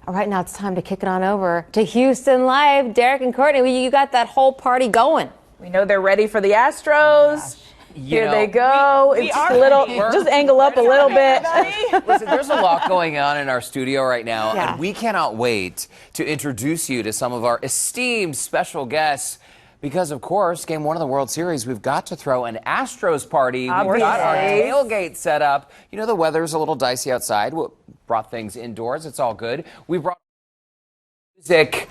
All right, now it's time to kick it on over to Houston Live. Derrick and Courtney, you got that whole party going. We know they're ready for the Astros. Here they go. It's a little, just angle up a little bit. Listen, there's a lot going on in our studio right now, and we cannot wait to introduce you to some of our esteemed special guests. Because, of course, Game 1 of the World Series, we've got to throw an Astros party. We've got our tailgate set up. You know, the weather's a little dicey outside. We brought things indoors. It's all good. We brought music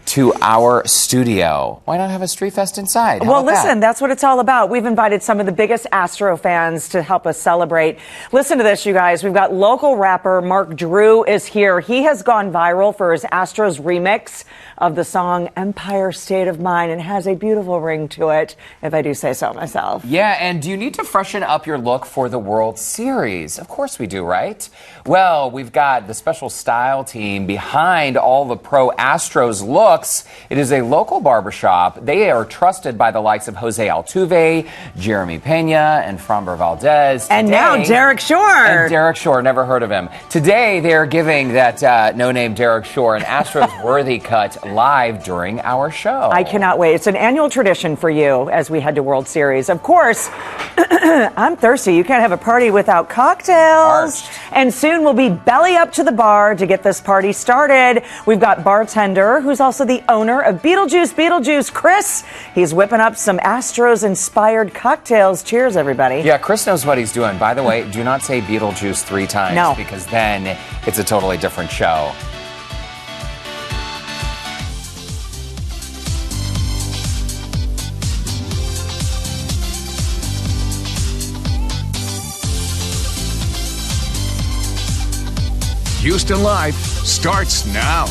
to our studio. Why not have a street fest inside? Well, listen, that's what it's all about. We've invited some of the biggest Astro fans to help us celebrate. Listen to this, you guys. We've got local rapper Mark Drew is here. He has gone viral for his Astros remix of the song Empire State of Mind and has a beautiful ring to it, if I do say so myself. Yeah, and do you need to freshen up your look for the World Series? Of course we do, right? Well, we've got the special style team behind all the pro Astros looks. It is a local barbershop. They are trusted by the likes of Jose Altuve, Jeremy Peña, and Framber Valdez. And now Derrick Shore. And Derrick Shore, never heard of him. Today, they're giving that no-name Derrick Shore an Astros-worthy cut live during our show. I cannot wait. It's an annual tradition for you as we head to World Series. Of course, I'm thirsty. You can't have a party without cocktails. And soon we'll be belly up to the bar to get this party started. We've got bartender, who's also the owner of Beetlejuice, Chris. He's whipping up some Astros-inspired cocktails. Cheers, everybody. Yeah, Chris knows what he's doing. By the way, do not say Beetlejuice 3 times. No. Because then it's a totally different show. Houston Live starts now.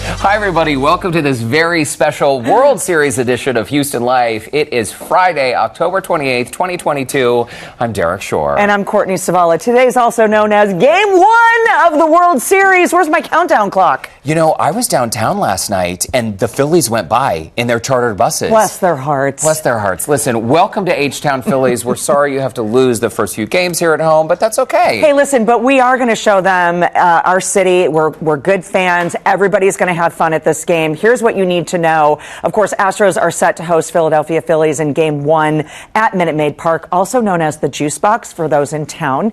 Hi, everybody. Welcome to this very special World Series edition of Houston Live. It is Friday, October 28th, 2022. I'm Derrick Shore. And I'm Courtney Savala. Today is also known as Game 1 of the World Series. Where's my countdown clock? You know, I was downtown last night, and the Phillies went by in their chartered buses. Bless their hearts. Bless their hearts. Listen, welcome to H-Town Phillies. We're sorry you have to lose the first few games here at home, but that's okay. Hey, listen, but we are going to show them our city. We're good fans. Everybody's going to have fun at this game. Here's what you need to know. Of course, Astros are set to host Philadelphia Phillies in Game 1 at Minute Maid Park, also known as the Juice Box for those in town.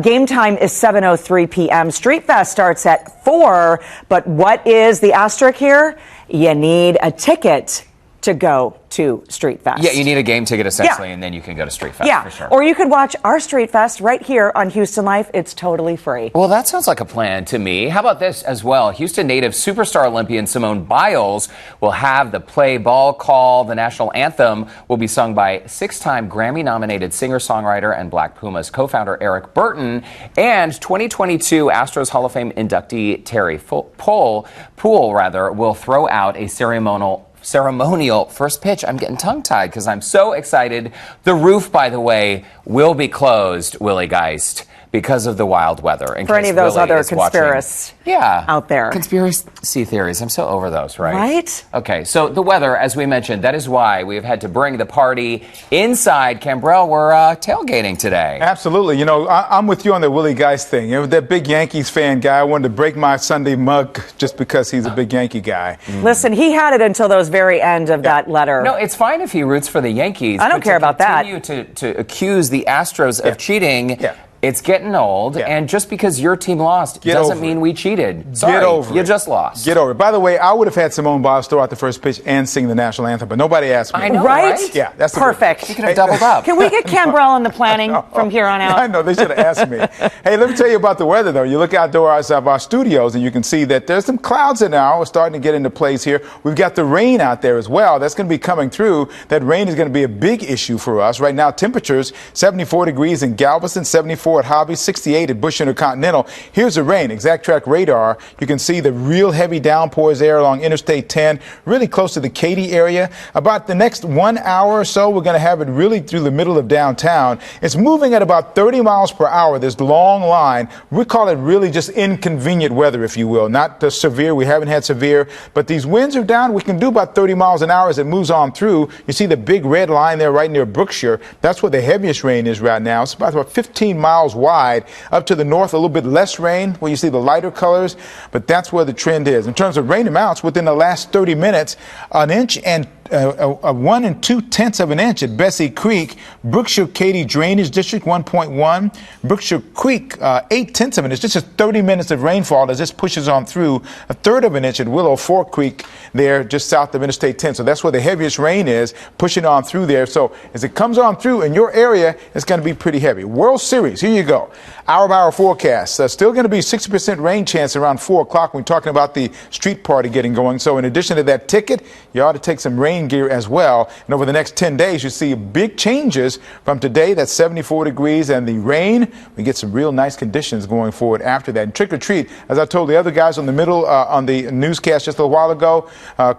Game time is 7:03 p.m. Street Fest starts at 4, but what is the asterisk here? You need a ticket to go to Street Fest. Yeah, you need a game ticket essentially, and then you can go to Street Fest for sure. Or you could watch our Street Fest right here on Houston Life. It's totally free. Well, that sounds like a plan to me. How about this as well? Houston native superstar Olympian Simone Biles will have the play ball call. The national anthem will be sung by 6-time Grammy-nominated singer-songwriter and Black Pumas co-founder Eric Burton, and 2022 Astros Hall of Fame inductee Terry Poole will throw out a ceremonial first pitch. I'm getting tongue-tied because I'm so excited. The roof, by the way, will be closed, Willie Geist, because of the wild weather. For any of those other conspiracies out there. Conspiracy theories. I'm so over those, right? Right? Okay, so the weather, as we mentioned, that is why we have had to bring the party inside. Cambrell, we're tailgating today. Absolutely. You know, I'm with you on the Willie Geist thing. You know, that big Yankees fan guy, I wanted to break my Sunday mug just because he's a big Yankee guy. Listen, he had it until those very end of that letter. No, it's fine if he roots for the Yankees. I don't care about that. Continue to accuse the Astros of cheating. It's getting old, and just because your team lost doesn't mean we cheated. Sorry, Get over you it. just lost. Get over it. By the way, I would have had Simone Biles throw out the first pitch and sing the national anthem, but nobody asked me. I know, right? Yeah, that's perfect. You could have doubled up. Can we get Cambrell on the planning from here on out? I know, they should have asked me. Hey, let me tell you about the weather, though. You look outdoors of our studios, and you can see that there's some clouds in now. We're starting to get into place here. We've got the rain out there as well. That's going to be coming through. That rain is going to be a big issue for us. Right now, temperatures, 74 degrees in Galveston, 74 at Hobby, 68 at Bush Intercontinental. Here's the rain. Exact track radar. You can see the real heavy downpours there along Interstate 10, really close to the Katy area. About the next 1 hour or so, we're going to have it really through the middle of downtown. It's moving at about 30 miles per hour, this long line. We call it really just inconvenient weather, if you will. Not the severe. We haven't had severe, but these winds are down. We can do about 30 miles an hour as it moves on through. You see the big red line there right near Brookshire. That's where the heaviest rain is right now. It's about 15 miles miles wide. Up to the north, a little bit less rain where you see the lighter colors, but that's where the trend is. In terms of rain amounts, within the last 30 minutes, an inch and 1 2/10 of an inch at Bessie Creek, Brookshire Katy Drainage District 1.1, Brookshire Creek 8/10 of an inch. This is 30 minutes of rainfall as this pushes on through. 1/3 of an inch at Willow Fork Creek there just south of Interstate 10. So that's where the heaviest rain is, pushing on through there. So as it comes on through in your area, it's going to be pretty heavy. World Series, here you go. Hour-by-hour forecast. Still going to be 60% rain chance around 4 o'clock when we're talking about the street party getting going. So in addition to that ticket, you ought to take some rain gear as well. And over the next 10 days, you see big changes from today. That's 74 degrees and the rain. We get some real nice conditions going forward after that. And trick or treat, as I told the other guys on the middle on the newscast just a little while ago,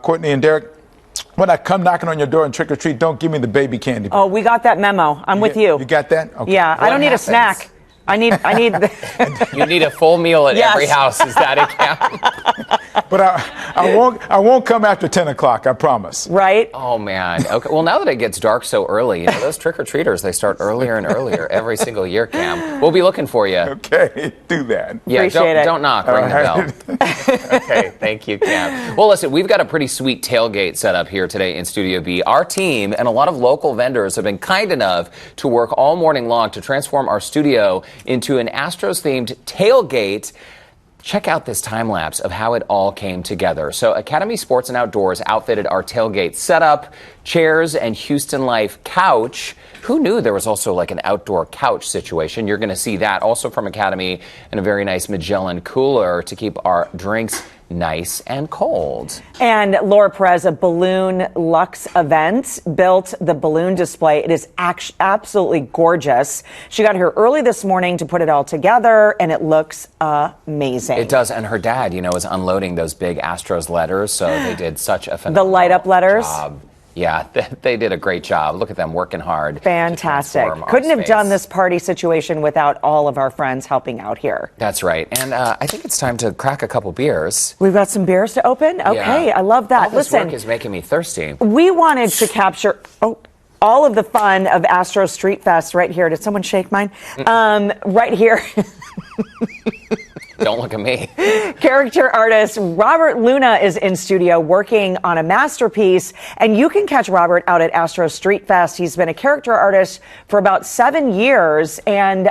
Courtney and Derrick, when I come knocking on your door and trick or treat, don't give me the baby candy. Oh, we got that memo. I'm with you. You got that? Okay. Yeah, I don't need a snack. I need You need a full meal at every house. Is that a count? But I won't come after 10 o'clock, I promise. Right? Oh, man. Okay. Well, now that it gets dark so early, those trick-or-treaters, they start earlier and earlier every single year, Cam. We'll be looking for you. Okay, do that. Yeah, Appreciate it. Don't knock. Ring the bell. Okay, thank you, Cam. Well, listen, we've got a pretty sweet tailgate set up here today in Studio B. Our team and a lot of local vendors have been kind enough to work all morning long to transform our studio into an Astros-themed tailgate. Check out this time lapse of how it all came together. So Academy Sports and Outdoors outfitted our tailgate setup, chairs, and Houston Life couch. Who knew there was also like an outdoor couch situation? You're going to see that also from Academy, and a very nice Magellan cooler to keep our drinks nice and cold. And Laura Perez, a Balloon Luxe event, built the balloon display. It is absolutely gorgeous. She got here early this morning to put it all together, and it looks amazing. It does, and her dad, is unloading those big Astros letters, so they did such a phenomenal The light-up letters? job. Yeah, they did a great job. Look at them working hard. Fantastic. Couldn't have done this party situation without all of our friends helping out here. That's right. And I think it's time to crack a couple beers. We've got some beers to open? Okay, Yeah. I love that. All this Listen, work is making me thirsty. we wanted to capture all of the fun of Astro Street Fest right here. Did someone shake mine? Right here. Don't look at me. Caricature artist Robert Luna is in studio working on a masterpiece, and you can catch Robert out at Astro Street Fest. He's been a character artist for about 7 years, and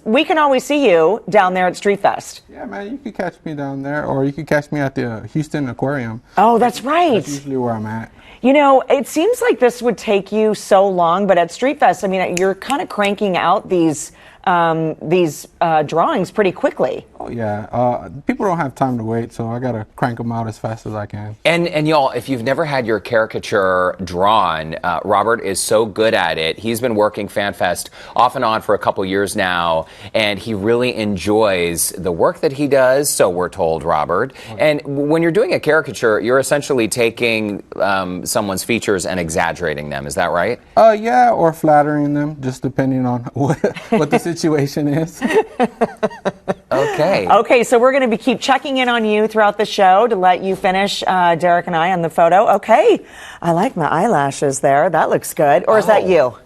we can always see you down there at Street Fest. Yeah, man, you can catch me down there, or you can catch me at the Houston Aquarium. Oh, that's right. That's usually where I'm at. It seems like this would take you so long, but at Street Fest, you're kind of cranking out these drawings pretty quickly. Oh, yeah. People don't have time to wait, so I got to crank them out as fast as I can. And y'all, if you've never had your caricature drawn, Robert is so good at it. He's been working FanFest off and on for a couple years now, and he really enjoys the work that he does, so we're told, Robert. And when you're doing a caricature, you're essentially taking someone's features and exaggerating them. Is that right? Yeah, or flattering them, just depending on what the situation is. Okay, so we're going to keep checking in on you throughout the show to let you finish Derrick and I on the photo. Okay, I like my eyelashes there. That looks good. Or is that you?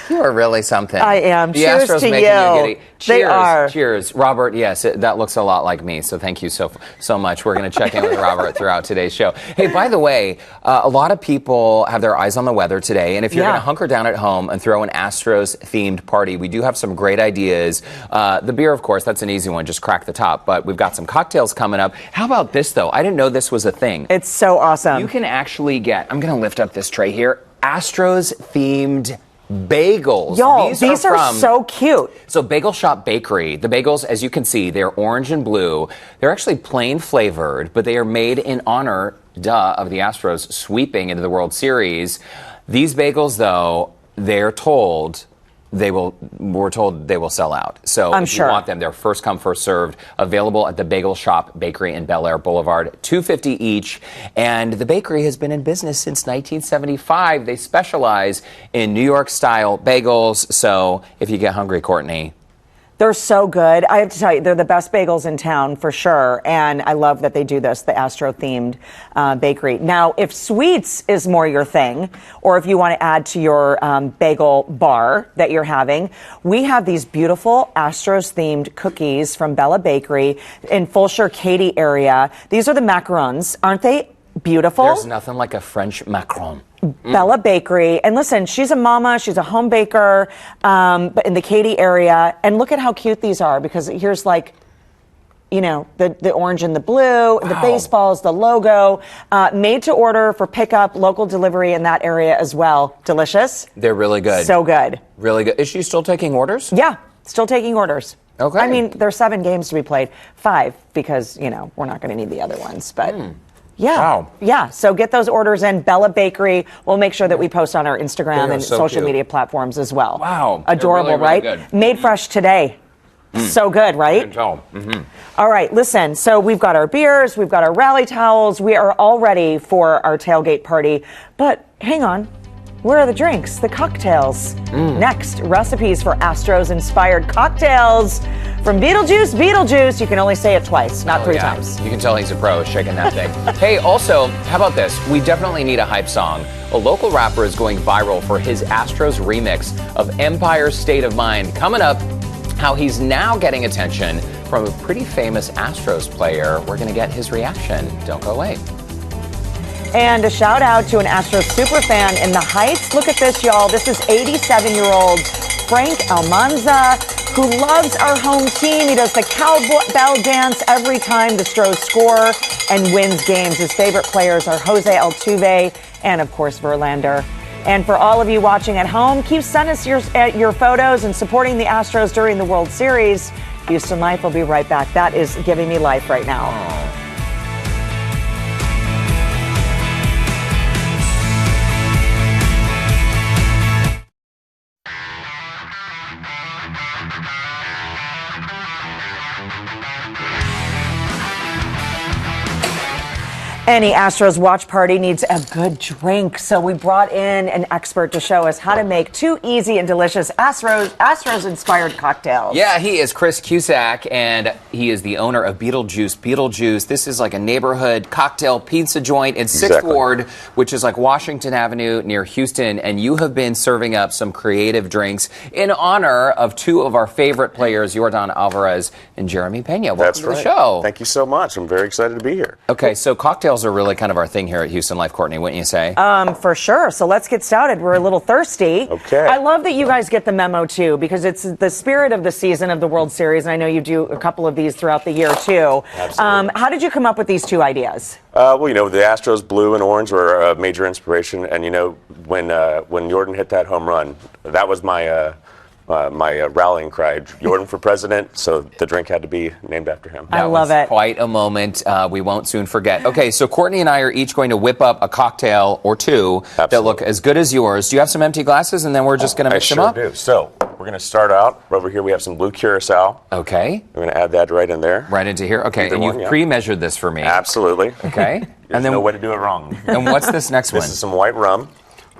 You are really something. I am. The Cheers Astros to making you. giddy. They Cheers, are. Cheers. Robert, yes, that looks a lot like me, so thank you so much. We're going to check in with Robert throughout today's show. Hey, by the way, a lot of people have their eyes on the weather today, and if you're going to hunker down at home and throw an Astros-themed party, we do have some great ideas. The beer, of course, that's an easy one. Just crack the top, but we've got some cocktails coming up. How about this, though? I didn't know this was a thing. It's so awesome. You can actually get, I'm going to lift up this tray here, Astros-themed bagels. Y'all, these are so cute. So Bagel Shop Bakery. The bagels, as you can see, they're orange and blue. They're actually plain flavored, but they are made in honor, of the Astros sweeping into the World Series. These bagels, though, we're told they will sell out. So I'm if sure you want them, they're first come, first served. Available at the Bagel Shop Bakery in Bel Air Boulevard, $2.50 each. And the bakery has been in business since 1975. They specialize in New York-style bagels. So if you get hungry, Courtney, They're so good. I have to tell you, they're the best bagels in town for sure. And I love that they do this, the Astro-themed bakery. Now, if sweets is more your thing, or if you want to add to your bagel bar that you're having, we have these beautiful Astros-themed cookies from Bella Bakery in Fulshire, Katy area. These are the macarons. Aren't they beautiful? There's nothing like a French macaron. Bella Bakery. And listen, she's a mama, she's a home baker, but in the Katy area. And look at how cute these are, because here's like, you know, the orange and the blue, the baseballs, the logo, made to order for pickup, local delivery in that area as well. Delicious. They're really good. So good. Really good. Is she still taking orders? Yeah, still taking orders. Okay. I mean, there's 7 games to be played. 5, because, you know, we're not going to need the other ones, but... Yeah. Wow. Yeah. So get those orders in. Bella Bakery. We'll make sure that we post on our Instagram and so social cute. media platforms as well. Wow. Adorable, They're really, really right? good. Made fresh today. So good, I right? can tell. All right. Listen, so we've got our beers, we've got our rally towels. We are all ready for our tailgate party. But hang on. Where are the drinks, the cocktails? Next, recipes for Astros-inspired cocktails from Beetlejuice. You can only say it twice, not 3 times. You can tell he's a pro shaking that thing. Hey, also, how about this? We definitely need a hype song. A local rapper is going viral for his Astros remix of Empire State of Mind. Coming up, how he's now getting attention from a pretty famous Astros player. We're going to get his reaction. Don't go away. And a shout out to an Astros superfan in the Heights. Look at this, y'all. This is 87-year-old Frank Almanza, who loves our home team. He does the cowbell dance every time the Stros score and wins games. His favorite players are Jose Altuve and, of course, Verlander. And for all of you watching at home, keep sending us your photos and supporting the Astros during the World Series. Houston Life will be right back. That is giving me life right now. Any Astros watch party needs a good drink, so we brought in an expert to show us how to make 2 easy and delicious Astros-inspired cocktails. Yeah, he is Chris Cusack, and he is the owner of Beetlejuice. Beetlejuice, this is like a neighborhood cocktail pizza joint in 6th Ward, which is like Washington Avenue near Houston, and you have been serving up some creative drinks in honor of 2 of our favorite players, Yordan Alvarez and Jeremy Peña. Welcome to the show. Thank you so much. I'm very excited to be here. Okay, so cocktails are really kind of our thing here at Houston Life, Courtney, wouldn't you say? For sure. So let's get started. We're a little thirsty. Okay. I love that you guys get the memo, too, because it's the spirit of the season of the World Series, and I know you do a couple of these throughout the year, too. Absolutely. How did you come up with these 2 ideas? Well, you know, the Astros blue and orange were a major inspiration, and, you know, when Jordan hit that home run, that was my rallying cry, Jordan for president, so the drink had to be named after him. I love it. Quite a moment we won't soon forget. Okay, so Courtney and I are each going to whip up a cocktail or 2 that look as good as yours. Do you have some empty glasses, and then we're just going to mix them up? I sure do. So we're going to start out. Over here we have some blue curacao. Okay. We're going to add that right in there. Right into here? Okay, Either and one, you've yeah. pre-measured this for me. Absolutely. Okay. There's no way to do it wrong. And what's this next one? This is some white rum.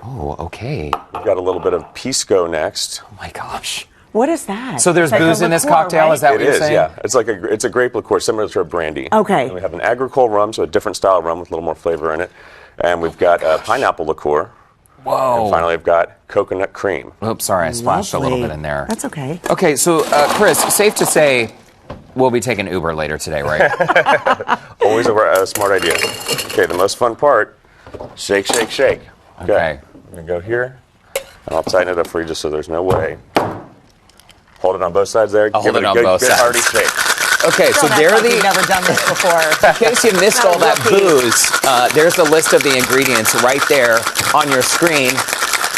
Oh, okay. We've got a little bit of pisco next. Oh, my gosh. What is that? So there's It's like booze a in this liqueur, cocktail, right? is that what It you're is, saying? yeah. It's a grape liqueur similar to a brandy. Okay. And we have an agricole rum, so a different style of rum with a little more flavor in it. And we've got pineapple liqueur. Whoa. And finally, I've got coconut cream. Oops, sorry, I splashed a little Lovely. bit in there. That's okay. Okay, so Chris, safe to say we'll be taking Uber later today, right? Always a smart idea. Okay, the most fun part, shake, shake, shake. Okay. I'm going to go here, and I'll tighten it up for you just so there's no way. Hold it on both sides there. I'll hold it on good, both good sides. hearty shake. Okay, so Don't there act are like you've the... never done this before. In case you missed all that booze, there's the list of the ingredients right there on your screen.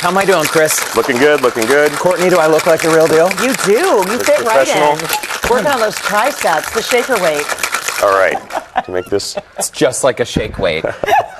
How am I doing, Chris? Looking good, looking good. Courtney, do I look like the real deal? You do. You fit right in. professional. Working on those triceps, the shaker weight. All right, to make this, It's just like a shake weight,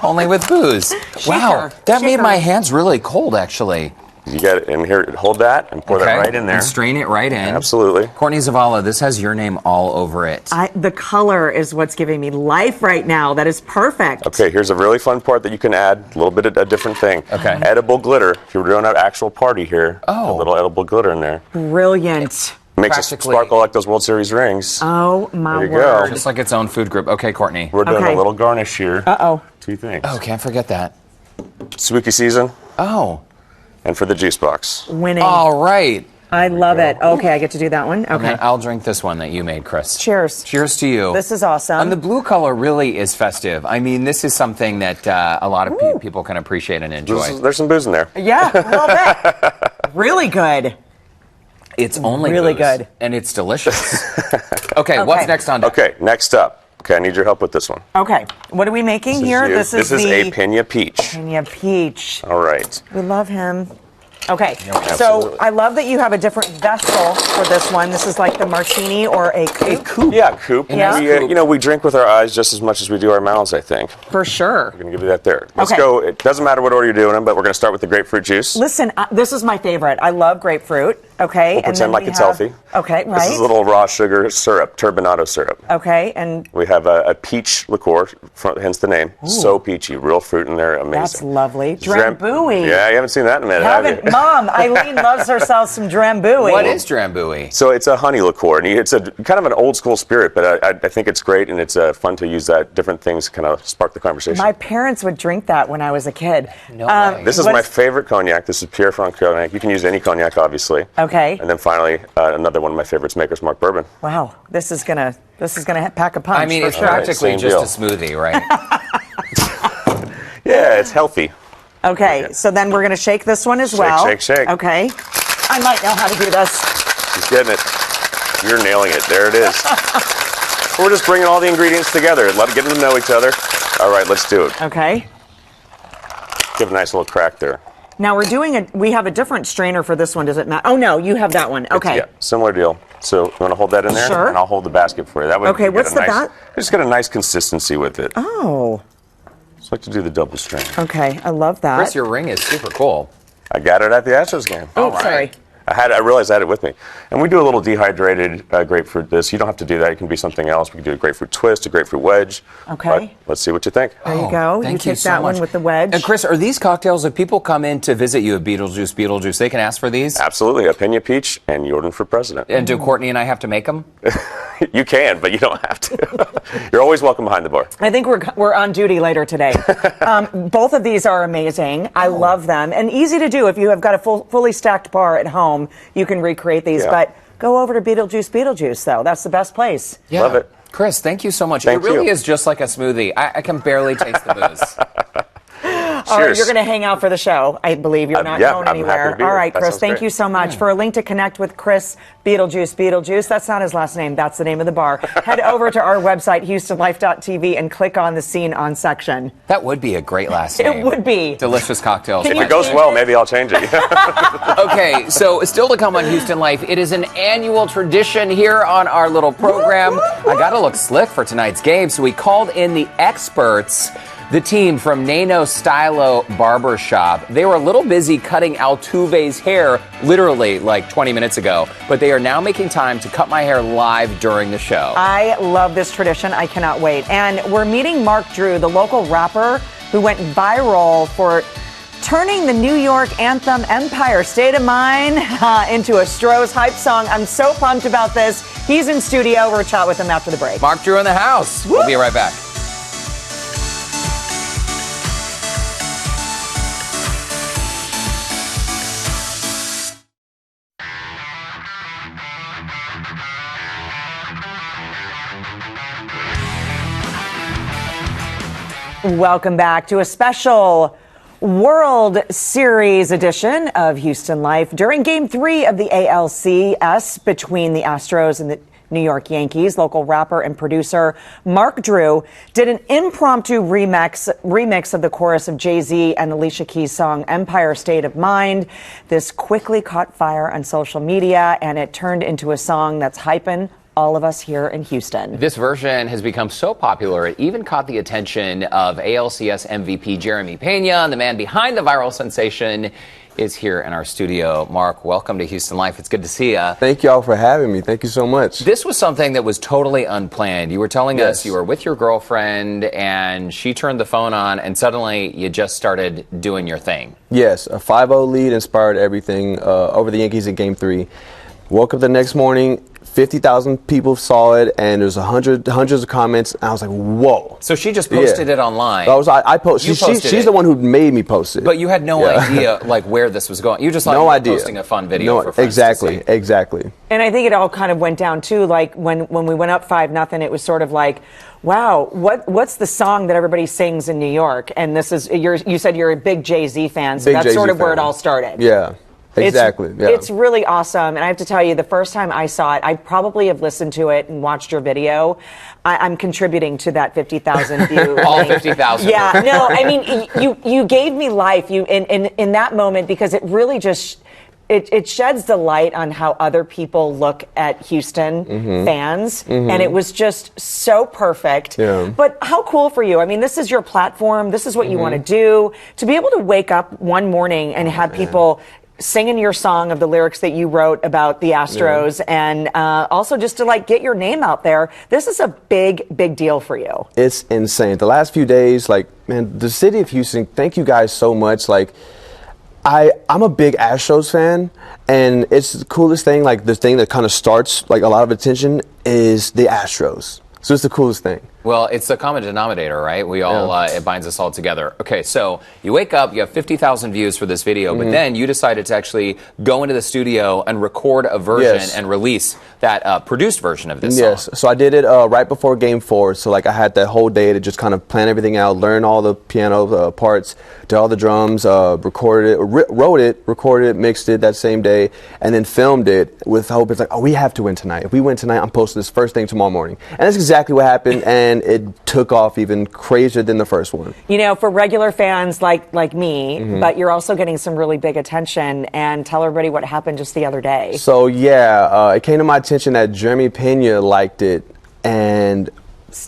only with booze. Wow, that made Shaker. my hands really cold, actually. you got it in here. Hold that and pour that right in there. And strain it right in. Absolutely. Courtney Zavala, this has your name all over it. The color is what's giving me life right now. That is perfect. Okay, here's a really fun part that you can add, a little bit of a different thing. Okay. Edible glitter. If you were doing an actual party here, Oh. a little edible glitter in there. Brilliant. Makes it Practically. sparkle like those World Series rings. Oh, my There you word. go. Just like its own food group. Okay, Courtney. We're doing Okay. a little garnish here. Uh-oh. 2 things. Oh, can't forget that. Spooky season, Oh. and for the juice box. Winning. All right. I love it. Okay, I get to do that one. And Okay. then I'll drink this one that you made, Chris. Cheers. Cheers to you. This is awesome. And the blue color really is festive. I mean, this is something that a lot of people can appreciate and enjoy. There's some booze in there. Yeah, a little bit. Really good. It's only really booze, good. and it's delicious. Okay, what's next on deck? Okay, next up. Okay, I need your help with this one. Okay, what are we making here? You. This is a the Peña peach. Peña peach. All right. We love him. Okay, so Absolutely. I love that you have a different vessel for this one. This is like the martini or a coupe. Yeah, coupe. Yeah. We, we drink with our eyes just as much as we do our mouths, I think. For sure. I'm going to give you that there. Let's Okay. go. It doesn't matter what order you're doing them, but we're going to start with the grapefruit juice. Listen, this is my favorite. I love grapefruit. Okay, We'll pretend like it's healthy. Okay, right. This is a little raw sugar syrup, turbinado syrup. Okay, and We have a peach liqueur, hence the name. So peachy, real fruit in there, amazing. that's lovely. Dram- Drambuie. Yeah, you haven't seen that in a minute, have you? Mom, Eileen loves herself some Drambuie. What is Drambuie? So it's a honey liqueur, and it's a kind of an old school spirit, but I think it's great, and it's fun to use that different things kind of spark the conversation. My parents would drink that when I was a kid. No way. This is what my favorite cognac. This is Pierre Franc cognac. You can use any cognac, obviously. Okay. And then finally, another one of my favorites, Maker's Mark Bourbon. Wow, this is gonna pack a punch. I mean, for it's sure. practically Same just deal. a smoothie, right? Yeah, it's healthy. Okay, so then we're gonna shake this one as well. shake, shake. Okay, I might know how to do this. She's getting it. You're nailing it. There it is. We're just bringing all the ingredients together and get them to know each other. All right, let's do it. Okay. Give a nice little crack there. Now we have a different strainer for this one. Does it matter? Oh no, you have that one. Okay. Yeah, similar deal. So you want to hold that in there? Sure. And I'll hold the basket for you. That way Okay, you get what's a the nice, bat? just get a nice consistency with it. Oh, Just like to do the double strain. okay. I love that. Chris, your ring is super cool. I got it at the Astros game. Oh, All right. sorry. I realized I had it with me. And we do a little dehydrated grapefruit this. You don't have to do that. It can be something else. We can do a grapefruit twist, a grapefruit wedge. Okay. But let's see what you think. There you go. Thank you take so that one much. with the wedge. And Chris, are these cocktails, if people come in to visit you at Beetlejuice, they can ask for these? Absolutely. A Peña Peach and Jordan for president. And do Courtney and I have to make them? You can, but you don't have to. You're always welcome behind the bar. I think we're on duty later today. Both of these are amazing. I love them and easy to do. If you have got a fully stacked bar at home, you can recreate these. Yeah. But go over to Beetlejuice, though. That's the best place. Yeah. Love it. Chris, thank you so much. Thank it really you. is just like a smoothie. I can barely taste the booze. All right, Cheers. you're going to hang out for the show, I believe. You're not yeah, going I'm happy anywhere. to be All here. right, That Chris, sounds thank great. you so much. For a link to connect with Chris Beetlejuice, that's not his last name. That's the name of the bar. Head over to our website, HoustonLife.tv, and click on the Scene On section. That would be a great last name. It would be. Delicious cocktails. Can If you it goes well, maybe I'll change it. Okay, so still to come on Houston Life, it is an annual tradition here on our little program. I got to look slick for tonight's game, so we called in the experts, the team from Nano Stylo Barbershop. They were a little busy cutting Altuve's hair literally like 20 minutes ago, but they are now making time to cut my hair live during the show. I love this tradition. I cannot wait. And we're meeting Mark Drew, the local rapper who went viral for turning the New York anthem Empire State of Mind into a Stroh's hype song. I'm so pumped about this. He's in studio. We'll chat with him after the break. Mark Drew in the house. We'll be right back. Welcome back to a special World Series edition of Houston Life. During Game 3 of the ALCS between the Astros and the New York Yankees, local rapper and producer Mark Drew did an impromptu remix of the chorus of Jay-Z and Alicia Keys' song Empire State of Mind. This quickly caught fire on social media, and it turned into a song that's hyping all of us here in Houston. This version has become so popular, it even caught the attention of ALCS MVP Jeremy Peña, and the man behind the viral sensation is here in our studio. Mark, welcome to Houston Life. It's good to see you. Thank y'all for having me. Thank you so much. This was something that was totally unplanned. You were telling us Yes. you were with your girlfriend and she turned the phone on and suddenly you just started doing your thing. Yes, a 5-0 lead inspired everything over the Yankees in Game 3. Woke up the next morning, 50,000 people saw it, and there's hundreds of comments. And I was like, whoa. So she just posted it online. I posted. She's the one who made me post it. But you had no idea like where this was going. You just thought you were posting a fun video for friends to see. Exactly. And I think it all kind of went down too. Like when we went up 5-0, it was sort of like, wow, what's the song that everybody sings in New York? And this is you said you're a big Jay-Z fan, so that's sort of where it all started. Yeah. Exactly. It's really awesome. And I have to tell you, the first time I saw it, I probably have listened to it and watched your video. I'm contributing to that 50,000 view. All 50,000. Yeah, no, I mean, you gave me life in that moment, because it really just, it sheds the light on how other people look at Houston fans. And it was just so perfect. Yeah. But how cool for you. I mean, this is your platform. This is what you want to do. To be able to wake up one morning and have people singing your song of the lyrics that you wrote about the Astros, and also just to like get your name out there. This is a big deal for you. It's insane. The last few days, like, man, the city of Houston, thank you guys so much. Like, I'm a big Astros fan, and it's the coolest thing. Like, the thing that kind of starts like a lot of attention is the Astros. So it's the coolest thing. Well, it's the common denominator, right? We all, it binds us all together. Okay, so you wake up, you have 50,000 views for this video, but then you decided to actually go into the studio and record a version and release that produced version of this song. Yes, so I did it right before Game 4. So, like, I had that whole day to just kind of plan everything out, learn all the piano parts, did all the drums, recorded it, recorded it, mixed it that same day, and then filmed it with hope. It's like, oh, we have to win tonight. If we win tonight, I'm posting this first thing tomorrow morning. And that's exactly what happened, and it took off even crazier than the first one. You know, for regular fans like me, but you're also getting some really big attention. And tell everybody what happened just the other day. So, it came to my attention that Jeremy Peña liked it, and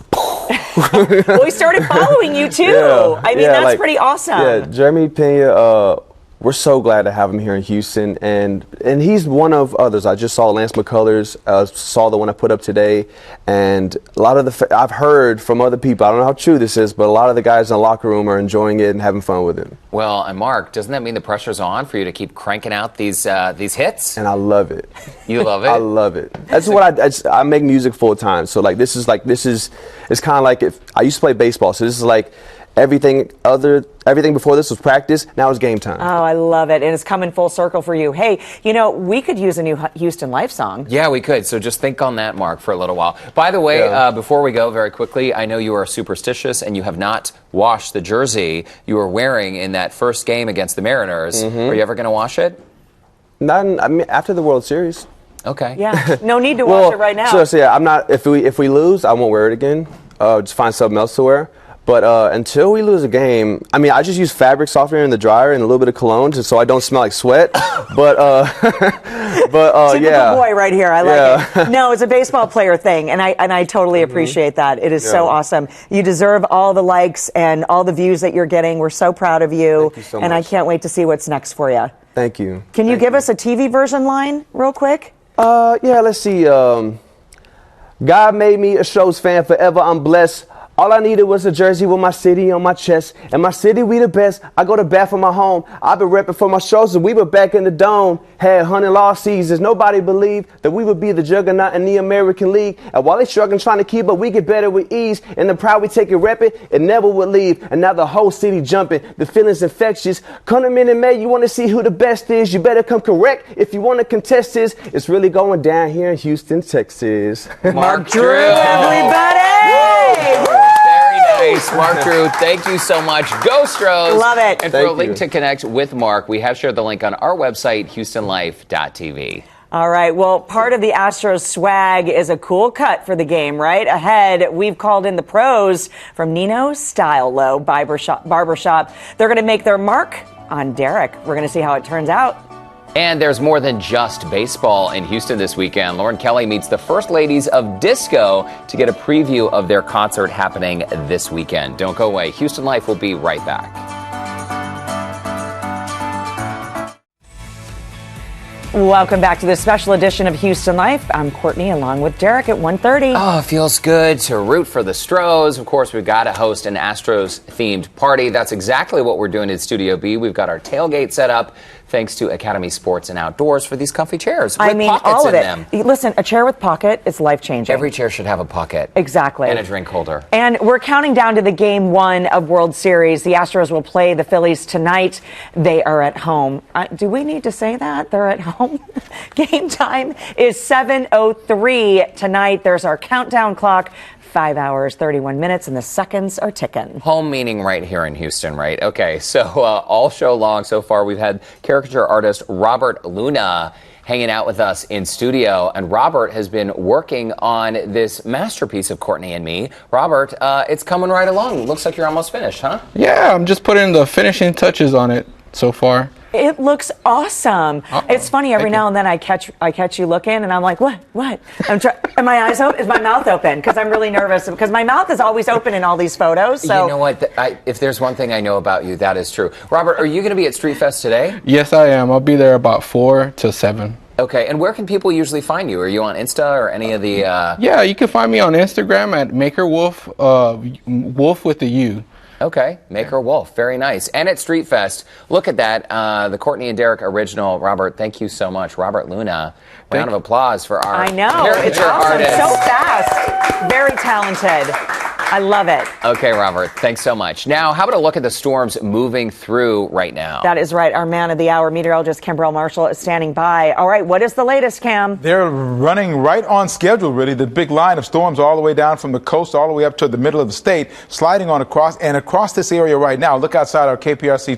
well, he started following you too. I mean, that's pretty awesome. Yeah, Jeremy Peña, we're so glad to have him here in Houston, and he's one of others. I just saw Lance McCullers, saw the one I put up today, and a lot of I've heard from other people, I don't know how true this is, but a lot of the guys in the locker room are enjoying it and having fun with it. Well, and Mark, doesn't that mean the pressure's on for you to keep cranking out these hits? And I love it. You love it? I love it. That's what I make music full time. So this is it's kind of like if I used to play baseball. So this is like everything before this was practice. Now it's game time. Oh, I love it. And it's coming full circle for you. Hey, you know, we could use a new Houston Life song. Yeah, we could. So just think on that, Mark, for a little while. By the way, before we go, very quickly, I know you are superstitious and you have not washed the jersey you were wearing in that first game against the Mariners. Are you ever going to wash it? After the World Series. Okay. Yeah. No need to wash it right now. So I'm not. If we lose, I won't wear it again. Just find something else to wear. But until we lose a game, I just use fabric softener in the dryer and a little bit of cologne so I don't smell like sweat. But Typical boy right here. I like it. No, it's a baseball player thing, and I totally appreciate that. It is so awesome. You deserve all the likes and all the views that you're getting. We're so proud of you. Thank you so and much. I can't wait to see what's next for you. Thank you. Can you give us a TV version line real quick? Let's see. God made me a Astros fan. Forever I'm blessed. All I needed was a jersey with my city on my chest. And my city, we the best. I go to bat for my home. I've been repping for my shows, and we were back in the dome. Had 100 lost seasons. Nobody believed that we would be the juggernaut in the American League. And while they struggling trying to keep up, we get better with ease. And the pride we take it repping, it never would leave. And now the whole city jumping. The feeling's infectious. Come to Minute Maid, you want to see who the best is. You better come correct if you want to contest this. It's really going down here in Houston, Texas. Mark Drew, everybody! Nice. Mark Drew, thank you so much. Go Stros. Love it. And for a link to connect with Mark, we have shared the link on our website, HoustonLife.tv. All right. Well, part of the Astros swag is a cool cut for the game, right? Ahead, we've called in the pros from Nino's Style Low Barbershop. They're going to make their mark on Derrick. We're going to see how it turns out. And there's more than just baseball in Houston this weekend. Lauren Kelly meets the First Ladies of Disco to get a preview of their concert happening this weekend. Don't go away. Houston Life will be right back. Welcome back to this special edition of Houston Life. I'm Courtney, along with Derrick at 1:30. Oh, it feels good to root for the Stros. Of course, we've got to host an Astros-themed party. That's exactly what we're doing in Studio B. We've got our tailgate set up, thanks to Academy Sports and Outdoors for these comfy chairs with I mean, pockets all of in it. them. Listen, a chair with pocket is life-changing. Every chair should have a pocket. Exactly. And a drink holder. And we're counting down to the Game 1 of World Series. The Astros will play the Phillies tonight. They are at home. Do we need to say that? They're at home? Game time is 7:03 tonight. There's our countdown clock. 5 hours, 31 minutes, and the seconds are ticking. Home meaning right here in Houston, right? Okay, so all show long so far, we've had caricature artist Robert Luna hanging out with us in studio, and Robert has been working on this masterpiece of Courtney and me. Robert, it's coming right along. Looks like you're almost finished, huh? Yeah, I'm just putting the finishing touches on it so far. It looks awesome. It's funny, every now and then I catch you looking, and I'm like, what? Are my eyes open? Is my mouth open? Because I'm really nervous, because my mouth is always open in all these photos. So. You know what? If there's one thing I know about you, that is true. Robert, are you going to be at Street Fest today? Yes, I am. I'll be there about 4 to 7. Okay, and where can people usually find you? Are you on Insta or any of the... Yeah, you can find me on Instagram at MakerWolf, Wolf with the U. Okay, Maker Wolf, very nice. And at Street Fest, look at that, the Courtney and Derrick original. Robert, thank you so much. Robert Luna, round of applause for our it's awesome. artist. So fast, very talented. I love it. Okay, Robert, thanks so much. Now, how about a look at the storms moving through right now? That is right. Our man of the hour, meteorologist Kimbrell Marshall, is standing by. All right, what is the latest, Cam? They're running right on schedule, really. The big line of storms all the way down from the coast all the way up to the middle of the state, sliding on across this area right now. Look outside our KPRC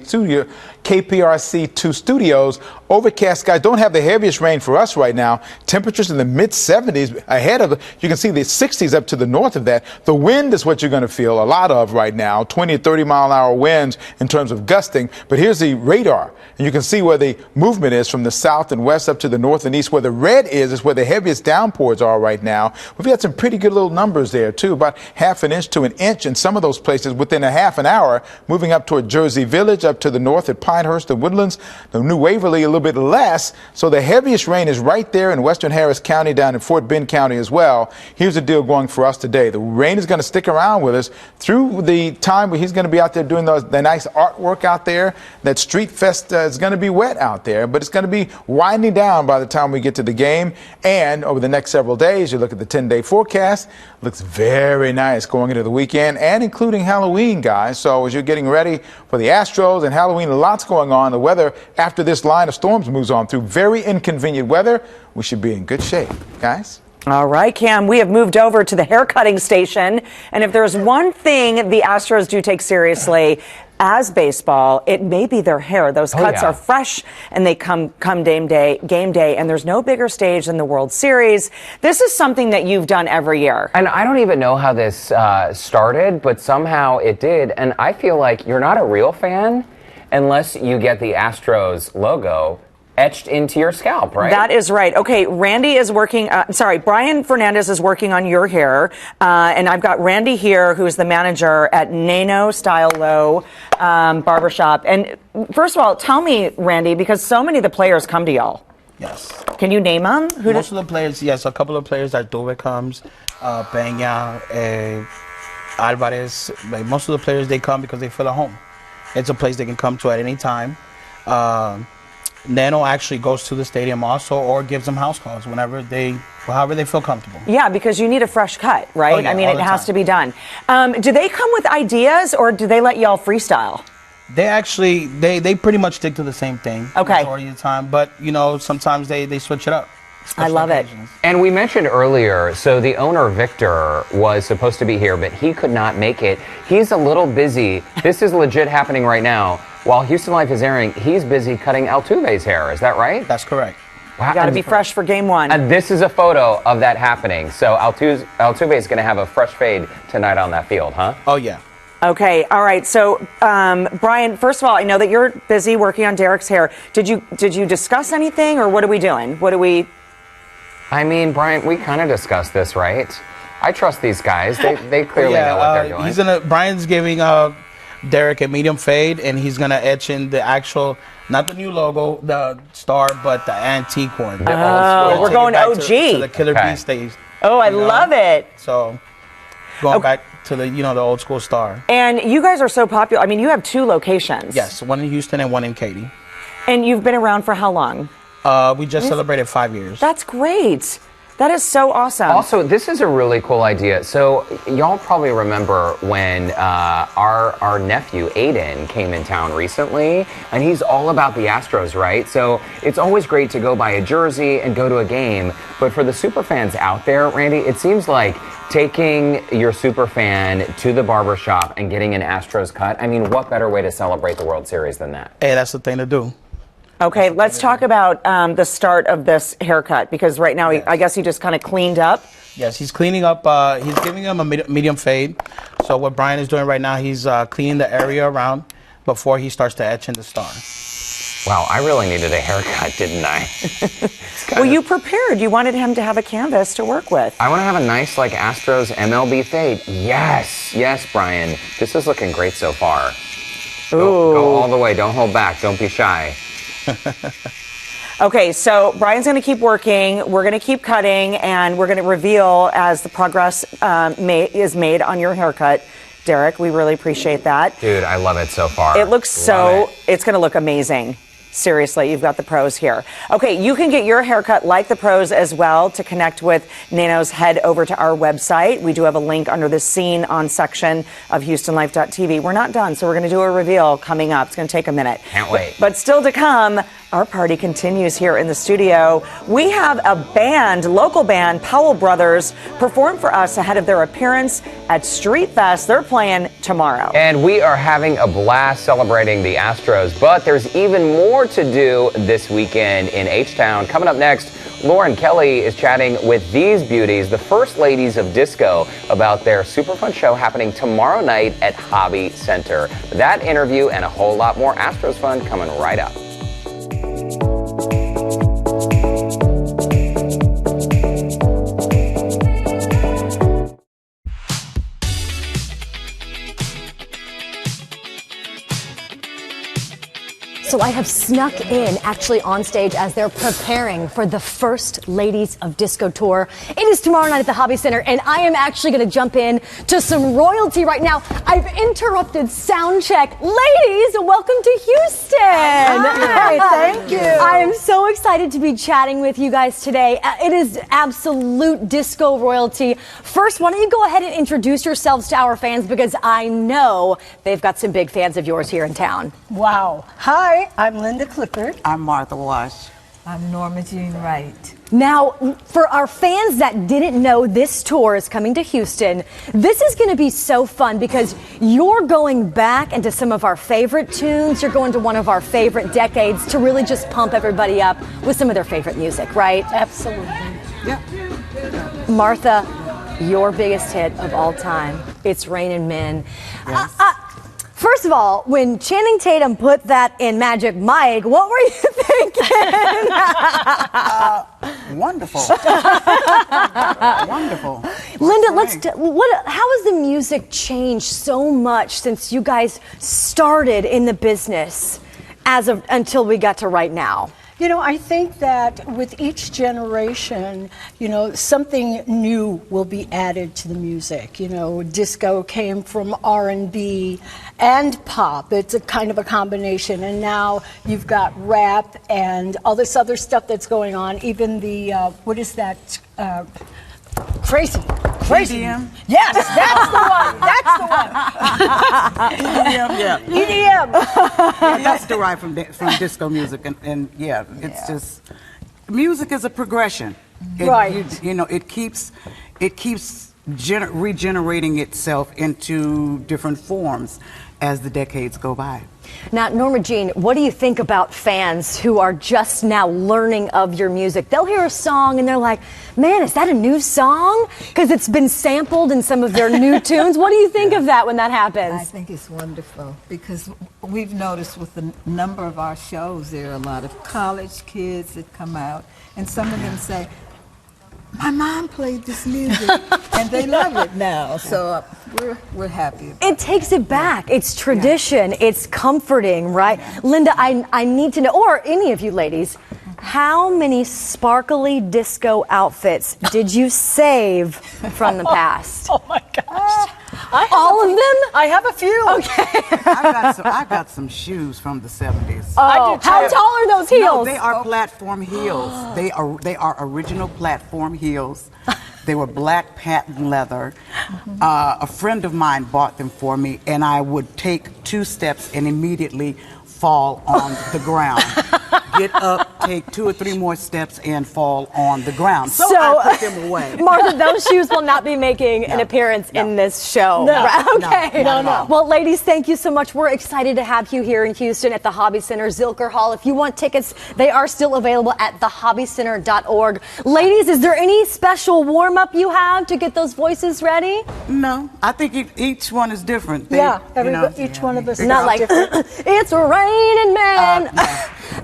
2 studios. Overcast skies. Don't have the heaviest rain for us right now. Temperatures in the mid-70s ahead of it. You can see the 60s up to the north of that. The wind is what you're going to feel a lot of right now. 20 to 30 mile an hour winds in terms of gusting. But here's the radar. And you can see where the movement is from the south and west up to the north and east. Where the red is where the heaviest downpours are right now. We've got some pretty good little numbers there, too. About half an inch to an inch in some of those places within a half an hour. Moving up toward Jersey Village, up to the north at Pinehurst and Woodlands. The New Waverly, a little bit less. So the heaviest rain is right there in western Harris County, down in Fort Bend County as well. Here's the deal going for us today. The rain is going to stick around with us through the time where he's going to be out there doing the nice artwork out there. That Street Fest is going to be wet out there, but it's going to be winding down by the time we get to the game. And over the next several days, you look at the 10-day forecast, looks very nice going into the weekend and including Halloween, guys. So as you're getting ready for the Astros and Halloween, lots going on. The weather after this line of storms moves on through, very inconvenient weather. We should be in good shape, guys. All right, Cam, we have moved over to the haircutting station. And if there's one thing the Astros do take seriously as baseball, it may be their hair. Those cuts are fresh, and they come game day, and there's no bigger stage than the World Series. This is something that you've done every year. And I don't even know how this started, but somehow it did. And I feel like you're not a real fan unless you get the Astros logo etched into your scalp, right? That is right. Okay, Randy is working, Brian Fernandez is working on your hair, and I've got Randy here, who is the manager at Nano Style Low Barbershop. And first of all, tell me, Randy, because so many of the players come to y'all. Yes. Can you name them? Most of the players, yes, a couple of players that Derrick comes, Peña, Alvarez. Like most of the players, they come because they feel at home. It's a place they can come to at any time. Nano actually goes to the stadium also, or gives them house calls however they feel comfortable. Yeah, because you need a fresh cut, right? Oh, yeah, I mean, it has to be done. Do they come with ideas, or do they let y'all freestyle? They actually, they pretty much stick to the same thing. Okay. Majority of the time, but sometimes they switch it up. I love it. And we mentioned earlier, so the owner, Victor, was supposed to be here, but he could not make it. He's a little busy. This is legit happening right now. While Houston Life is airing, he's busy cutting Altuve's hair. Is that right? That's correct. Wow. You got to be fresh for game one. And this is a photo of that happening. So Altuve is going to have a fresh fade tonight on that field, huh? Oh, yeah. Okay, all right. So, Brian, first of all, I know that you're busy working on Derrick's hair. Did you discuss anything, or what are we doing? I mean, Brian, we kind of discussed this, right? I trust these guys. They clearly know what they're doing. Brian's giving Derrick a medium fade, and he's gonna etch in the actual, not the new logo, the star, but the antique one. Oh, we're going OG. To the Killer Bee stage. Oh, I love it. So, going back to the the old school star. And you guys are so popular. I mean, you have 2 locations. Yes, one in Houston and one in Katy. And you've been around for how long? We just celebrated 5 years. That's great. That is so awesome. Also, this is a really cool idea. So y'all probably remember when our nephew Aiden came in town recently, and he's all about the Astros, right? So it's always great to go buy a jersey and go to a game. But for the super fans out there, Randy, it seems like taking your super fan to the barber shop and getting an Astros cut. I mean, what better way to celebrate the World Series than that? Hey, that's the thing to do. Okay, let's talk about the start of this haircut, because right now, I guess he just kind of cleaned up. Yes, he's cleaning up. He's giving him a medium fade. So what Brian is doing right now, he's cleaning the area around before he starts to etch in the star. Wow, I really needed a haircut, didn't I? Well, you prepared. You wanted him to have a canvas to work with. I want to have a nice, like, Astros MLB fade. Yes, yes, Brian. This is looking great so far. Go all the way. Don't hold back. Don't be shy. Okay, so Brian's going to keep working. We're going to keep cutting, and we're going to reveal as the progress is made on your haircut. Derrick, we really appreciate that. Dude, I love it so far. It looks it's going to look amazing. Seriously, you've got the pros here. Okay, you can get your haircut like the pros as well. To connect with Nanos, head over to our website. We do have a link under the Scene On section of HoustonLife.tv. We're not done, so we're going to do a reveal coming up. It's going to take a minute. Can't wait. But still to come, our party continues here in the studio. We have a band, local band, Powell Brothers, perform for us ahead of their appearance at Street Fest. They're playing tomorrow. And we are having a blast celebrating the Astros, but there's even more to do this weekend in H-Town. Coming up next, Lauren Kelly is chatting with these beauties, the first ladies of disco, about their super fun show happening tomorrow night at Hobby Center. That interview and a whole lot more Astros fun coming right up. So I have snuck in actually on stage as they're preparing for the First Ladies of Disco tour. It is tomorrow night at the Hobby Center, and I am actually going to jump in to some royalty right now. I've interrupted sound check. Ladies, welcome to Houston. Hi, thank you. I am so excited to be chatting with you guys today. It is absolute disco royalty. First, why don't you go ahead and introduce yourselves to our fans, because I know they've got some big fans of yours here in town. Wow. Hi, I'm Linda Clifford. I'm Martha Wash. I'm Norma Jean Wright. Now, for our fans that didn't know this tour is coming to Houston, this is going to be so fun because you're going back into some of our favorite tunes. You're going to one of our favorite decades to really just pump everybody up with some of their favorite music, right? Absolutely. Yeah. Martha, your biggest hit of all time, it's Rainin' Men. Yes. First of all, when Channing Tatum put that in Magic Mike, what were you thinking? Wonderful. Wonderful. Linda, how has the music changed so much since you guys started in the business until we got to right now? You know, I think that with each generation, you know, something new will be added to the music. You know, disco came from R&B and pop. It's a kind of a combination. And now you've got rap and all this other stuff that's going on. Even the, what is that? Crazy. EDM? Yes, that's the one. That's the one. EDM, yeah. EDM. Yeah, that's derived from disco music, and yeah, it's just music is a progression. Right. You know, it keeps regenerating itself into different forms as the decades go by. Now, Norma Jean, what do you think about fans who are just now learning of your music? They'll hear a song and they're like, man, is that a new song? Because it's been sampled in some of their new tunes. What do you think of that when that happens? I think it's wonderful because we've noticed with the number of our shows, there are a lot of college kids that come out, and some of them say, my mom played this music, and they love it now. So we're happy. It takes it back. It's tradition. It's comforting, right? Linda, I need to know, or any of you ladies, how many sparkly disco outfits did you save from the past? Oh my gosh. All of them? I have a few. Okay. I got some shoes from the 70s. Oh, how tall are those heels? No, they are platform heels. They are original platform heels. They were black patent leather. A friend of mine bought them for me, and I would take 2 steps and immediately fall on the ground. Get up, take 2 or 3 more steps, and fall on the ground. So I put them away. Martha, those shoes will not be making an appearance in this show. No. Right? Okay. No. Well, ladies, thank you so much. We're excited to have you here in Houston at the Hobby Center, Zilker Hall. If you want tickets, they are still available at thehobbycenter.org. Ladies, is there any special warm-up you have to get those voices ready? No, I think each one is different. Each one of us is Not like, different. it's raining men.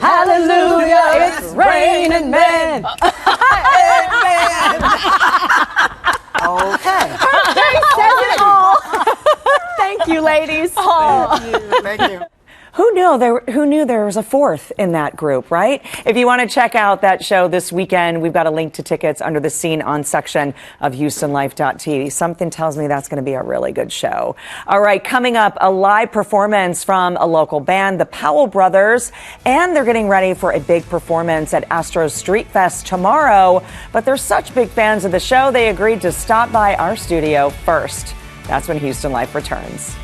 Hallelujah, it's raining men. Okay. That says it all. Thank you, ladies. Thank you. Who knew there was a fourth in that group, right? If you want to check out that show this weekend, we've got a link to tickets under the Scene On section of HoustonLife.tv. Something tells me that's going to be a really good show. All right, coming up, a live performance from a local band, the Powell Brothers, and they're getting ready for a big performance at Astros Street Fest tomorrow. But they're such big fans of the show, they agreed to stop by our studio first. That's when Houston Life returns.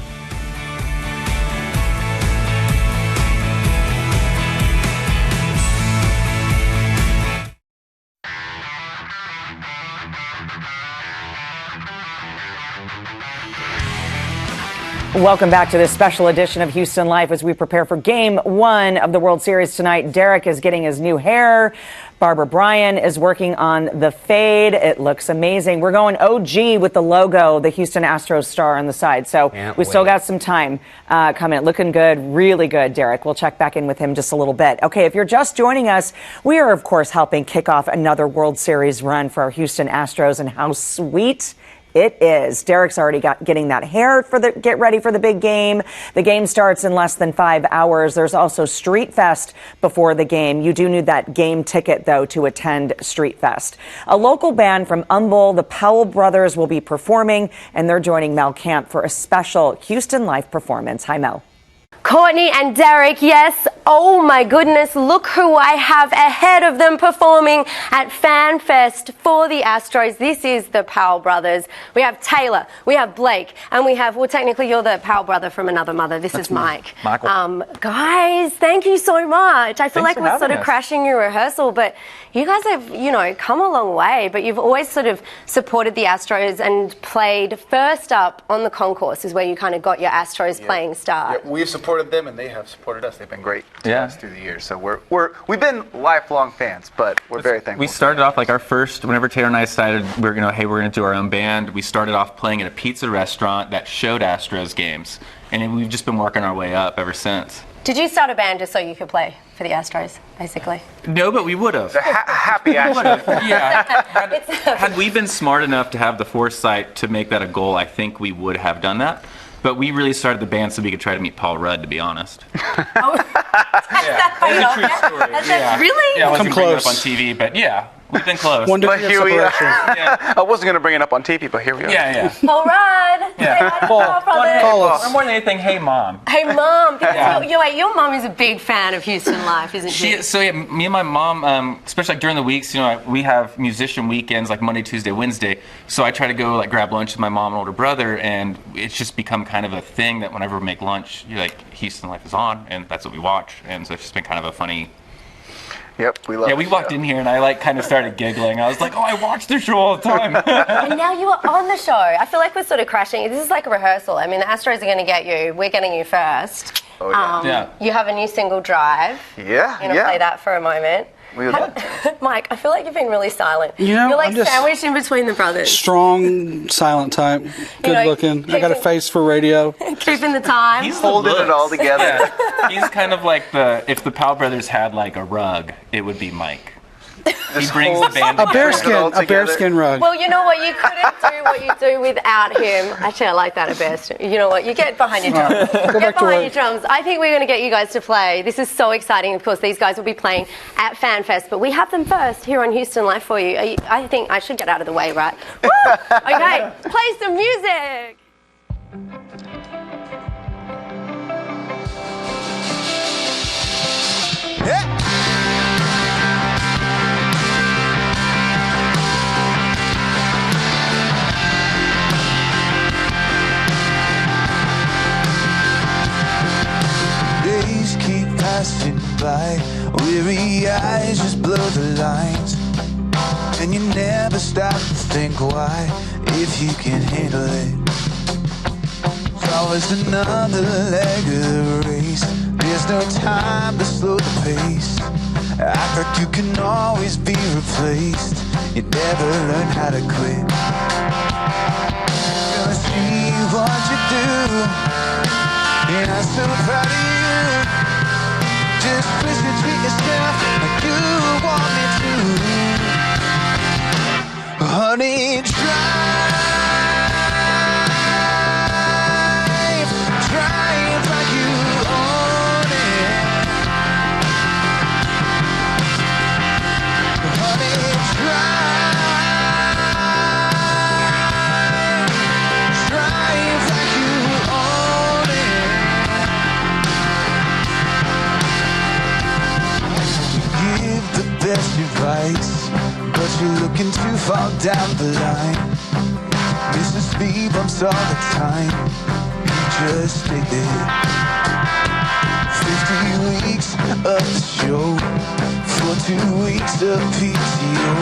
Welcome back to this special edition of Houston Life as we prepare for Game 1 of the World Series tonight. Derrick is getting his new hair. Barbara Bryan is working on the fade. It looks amazing. We're going OG with the logo, the Houston Astros star on the side. So we still got some time coming. Looking good, really good, Derrick. We'll check back in with him just a little bit. Okay, if you're just joining us, we are, of course, helping kick off another World Series run for our Houston Astros, and how sweet it is. Derrick's already getting that hair get ready for the big game. The game starts in less than 5 hours. There's also Street Fest before the game. You do need that game ticket, though, to attend Street Fest. A local band from Humble, the Powell Brothers, will be performing, and they're joining Mel Camp for a special Houston Life performance. Hi, Mel. Courtney and Derrick, yes, oh my goodness, look who I have ahead of them performing at Fan Fest for the Astros. This is the Powell Brothers. We have Taylor, we have Blake, and we have, well, technically you're the Powell brother from another mother. This is Mike. Michael. Guys, thank you so much. I feel Thanks like we're sort of us. crashing your rehearsal, but you guys have, come a long way, but you've always sort of supported the Astros and played first up on the concourse is where you kind of got your Astros playing start. Yeah, we've supported them and they have supported us. They've been great to us through the years. So we've been lifelong fans, but we're very thankful. We started off like our first, whenever Taylor and I decided we're gonna do our own band, we started off playing at a pizza restaurant that showed Astros games, and we've just been working our way up ever since. Did you start a band just so you could play for the Astros, basically? No, but we would have. Happy Astros. Yeah. Had we been smart enough to have the foresight to make that a goal, I think we would have done that. But we really started the band so we could try to meet Paul Rudd, to be honest. That's a true story. Really? Yeah, I wasn't bringing it up on TV, but yeah, we've been close. But here we are. I wasn't going to bring it up on TV, but here we are. Yeah. Paul Rudd. Yeah. Call us. Or more than anything, hey, Mom. Hey, Mom. Your mom is a big fan of Houston Life, isn't she? So yeah, me and my mom, especially like during the weeks, we have musician weekends like Monday, Tuesday, Wednesday. So I try to go like grab lunch with my mom and older brother, and it's just become kind of a thing that whenever we make lunch, Houston Life is on, and that's what we watch. And so it's just been kind of a funny. Yep, we love it. Yeah, we walked in here and I kind of started giggling. I was like, oh, I watch the show all the time. And now you are on the show. I feel like we're sort of crashing. This is like a rehearsal. I mean, the Astros are going to get you. We're getting you first. Oh, yeah. You have a new single, Drive. Yeah, You're going to play that for a moment. We would love to. Mike, I feel like you've been really silent. You're like I'm just sandwiched in between the brothers. Strong, silent type. Good looking. I got a face for radio. Keeping the time. He's holding it all together. Yeah. He's kind of like if the Powell Brothers had like a rug, it would be Mike. He brings the band together. A bearskin rug. Well, you know what? You couldn't do what you do without him. Actually, I like that, a bearskin. You know what? You get behind your drums. Get behind your drums. I think we're going to get you guys to play. This is so exciting. Of course, these guys will be playing at Fan Fest, but we have them first here on Houston Life for you. I think I should get out of the way, right? Woo! Okay, play some music. Days keep passing by, weary eyes just blur the lines, and you never stop to think why, if you can handle it. It's always another leg of the race, there's no time to slow the pace. Act like you can always be replaced, you never learn how to quit. Gonna see what you do, and I'm so proud of you. Just please treat yourself like you want me to. Honey, drive like you own it. Honey, drive like you own it. Give the best advice, but you're looking too far down the line. Missing speed bumps all the time, you just stay there. 50 weeks of the show, for 2 weeks of PTO.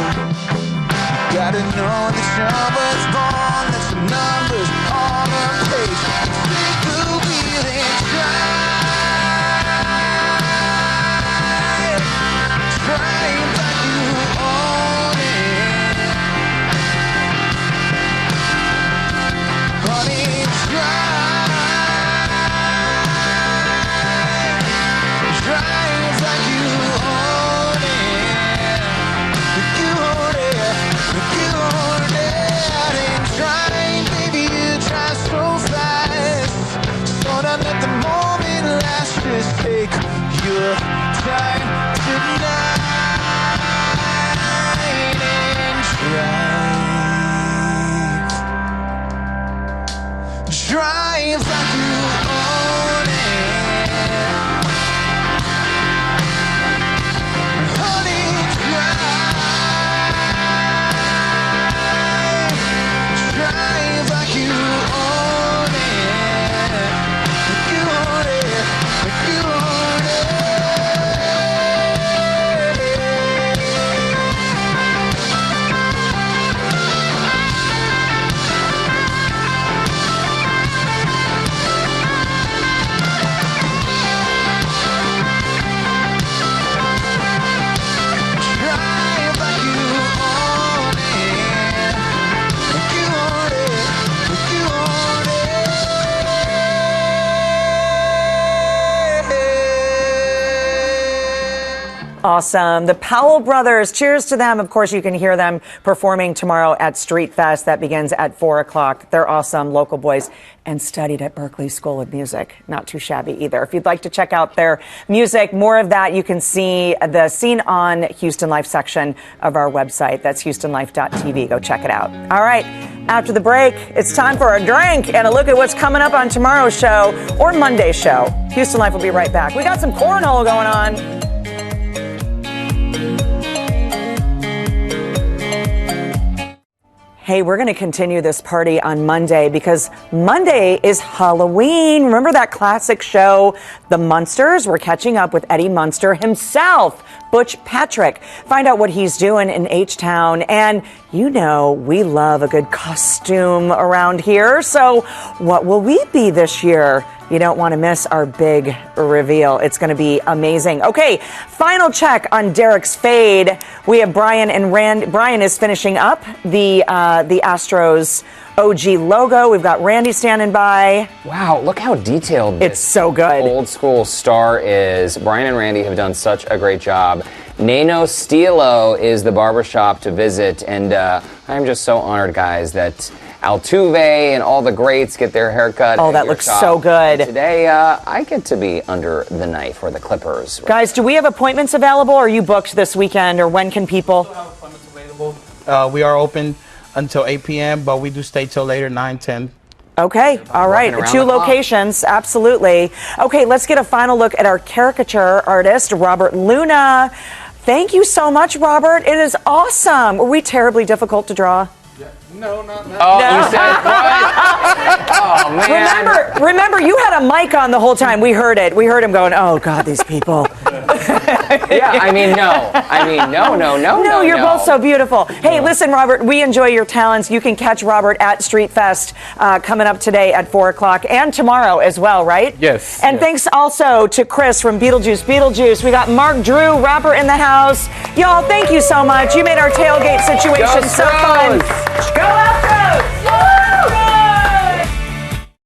You gotta know that someone's born, that some numbers on a page. Take the wheel and drive like you own it. Honey, drive like you own it. You own it, you own it. And drive, baby, you drive so fast. So don't let the moment last, just take your time tonight. Drive like you own it. Honey, drive like you own it. You own it, you own it. Awesome. The Powell Brothers. Cheers to them. Of course, you can hear them performing tomorrow at Street Fest. That begins at 4 o'clock. They're awesome, local boys, and studied at Berklee School of Music. Not too shabby either. If you'd like to check out their music, more of that, you can see the Scene on Houston Life section of our website. That's houstonlife.tv. Go check it out. All right. After the break, it's time for a drink and a look at what's coming up on tomorrow's show or Monday's show. Houston Life will be right back. We got some cornhole going on. Hey, we're going to continue this party on Monday because Monday is Halloween. Remember that classic show, The Munsters? We're catching up with Eddie Munster himself, Butch Patrick. Find out what he's doing in H-Town. And you know, we love a good costume around here. So what will we be this year? You don't want to miss our big reveal. It's going to be amazing. Okay, final check on Derrick's fade. We have Brian and Rand. Brian is finishing up the Astros OG logo. We've got Randy standing by. Wow, look how detailed this it's so good. Old school star is. Brian and Randy have done such a great job. Nano Stilo is the barbershop to visit, and I'm just so honored, guys, that Altuve and all the greats get their haircut. Oh, that looks so good. And today, I get to be under the knife, or the clippers. Guys, do we have appointments available? Are you booked this weekend, or when can people? We have appointments available. We are open until 8 p.m., but we do stay till later, 9, 10. Okay, all right. Working around 2 the clock. locations, absolutely. Okay, let's get a final look at our caricature artist, Robert Luna. Thank you so much, Robert. It is awesome. Were we terribly difficult to draw? Oh, you said what? Oh, man. Remember, you had a mic on the whole time. We heard it. We heard him going, oh, God, these people. Yeah, I mean, no. No, you're both so beautiful. Hey, listen, Robert, we enjoy your talents. You can catch Robert at Street Fest coming up today at 4 o'clock and tomorrow as well, right? Yes. And thanks also to Chris from Beetlejuice. We got Mark Drew, rapper in the house. Y'all, thank you so much. You made our tailgate situation so fun.